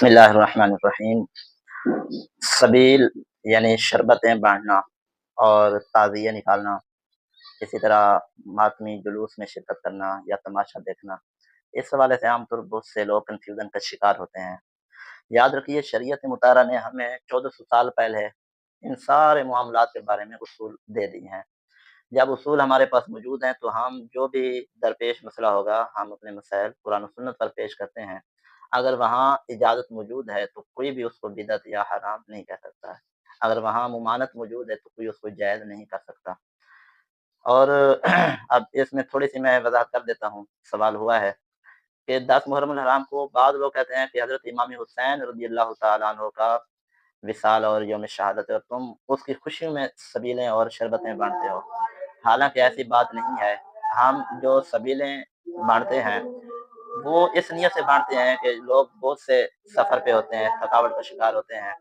बिस्मिल्लाहिर्रहमानिर्रहीम। सबील यानी शरबतें बाँटना और ताज़िए निकालना, इसी तरह मातमी जुलूस में शिरकत करना या तमाशा देखना, इस हवाले से आम तौर पर बहुत से लोग कन्फ्यूज़न का शिकार होते हैं। याद रखिए शरीयत मुताहरा ने हमें 1400 साल पहले इन सारे मामलात के बारे में उसूल दे दिए हैं। जब उसूल हमारे पास मौजूद हैं तो हम जो भी दरपेश मसला होगा, हम अपने मसाइल कुरान और सुन्नत पर पेश करते हैं। अगर वहाँ इजाज़त मौजूद है तो कोई भी उसको बिदअत या हराम नहीं कह सकता है। अगर वहाँ मुमानत मौजूद है तो कोई उसको जायज़ नहीं कर सकता। और अब इसमें थोड़ी-सी मैं वज़ाहत कर देता हूँ। सवाल हुआ है कि 10 मुहर्रम हराम को बाद लोग कहते हैं कि हज़रत इमाम हुसैन रज़ियल्लाहु तआला अन्हु का विसाल और यौम शहादत है और तुम उसकी खुशी में सबीलें और शरबतें बाँटते हो। हालाँकि ऐसी बात नहीं है। हम जो सबीलें बाँटते हैं, वो इस नियत से बाँटते हैं कि लोग बहुत से सफ़र पे होते हैं, थकावट का शिकार होते हैं,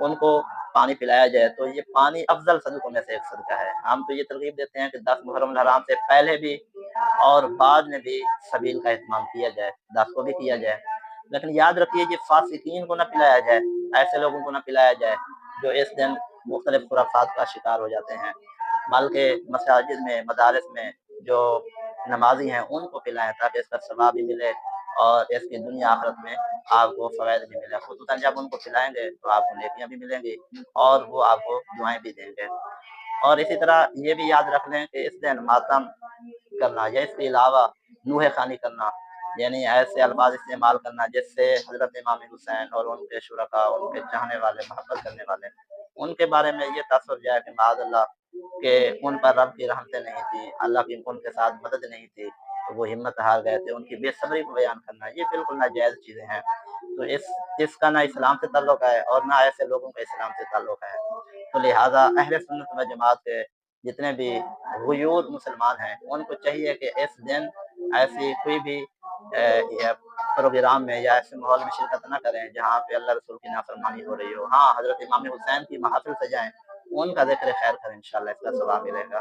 उनको पानी पिलाया जाए, तो ये पानी अफ़ज़ल सदक़ों में से एक सदका है। हम तो ये तरग़ीब देते हैं कि 10 मुहर्रम हराम से पहले भी और बाद में भी सबील का इत्माम किया जाए, 10 को भी किया जाए। लेकिन याद रखिए ये फ़ासिकीन को ना पिलाया जाए, ऐसे लोगों को ना पिलाया जाए, जो इस दिन मुख्तलिफ़ खुराफ़ात का शिकार हो जाते हैं। बल्कि मसाजिद में, मदारिस में जो नमाज़ी हैं, उनको पिलाएँ ताकि इसका सवाब भी मिले और इसकी दुनिया आख़िरत में आपको फ़वाइद भी मिले। ख़ुसूसन जब उनको खिलाएँगे तो आपको नेकियाँ भी मिलेंगी और वो आपको दुआएँ भी देंगे। और इसी तरह ये भी याद रख लें कि इस दिन मातम करना या इसके अलावा नूहे ख़ानी करना, यानी ऐसे अल्फ़ाज़ इस्तेमाल करना जिससे हज़रत इमाम हुसैन और उनके शुरका, उनके चाहने वाले, मोहब्बत करने वाले, उनके बारे में ये तसव्वुर जाए कि माअज़ल्लाह कि उन पर रब की रहमतें नहीं थी, अल्लाह की उनके साथ मदद नहीं थी, तो वो हिम्मत हार गए थे, उनकी बेसब्री को बयान करना, ये बिल्कुल नाजायज़ चीज़ें हैं। तो इसका ना इस्लाम से ताल्लुक़ है और ना ऐसे लोगों का इस्लाम से ताल्लुक़ है। तो लिहाज़ा अहले सुन्नत व जमात के जितने भी ग़ुयूर मुसलमान हैं, उनको चाहिए कि इस दिन ऐसी कोई भी या प्रोग्राम में या ऐसे माहौल में शिरकत ना करें, जहाँ पे अल्लाह रसूल की नाफ़रमानी हो रही हो। हाँ, हज़रत इमाम हुसैन की महफ़िल सजाएँ, उनका ज़िक्र खैर करें, इंशाअल्लाह इसका सवाब मिलेगा।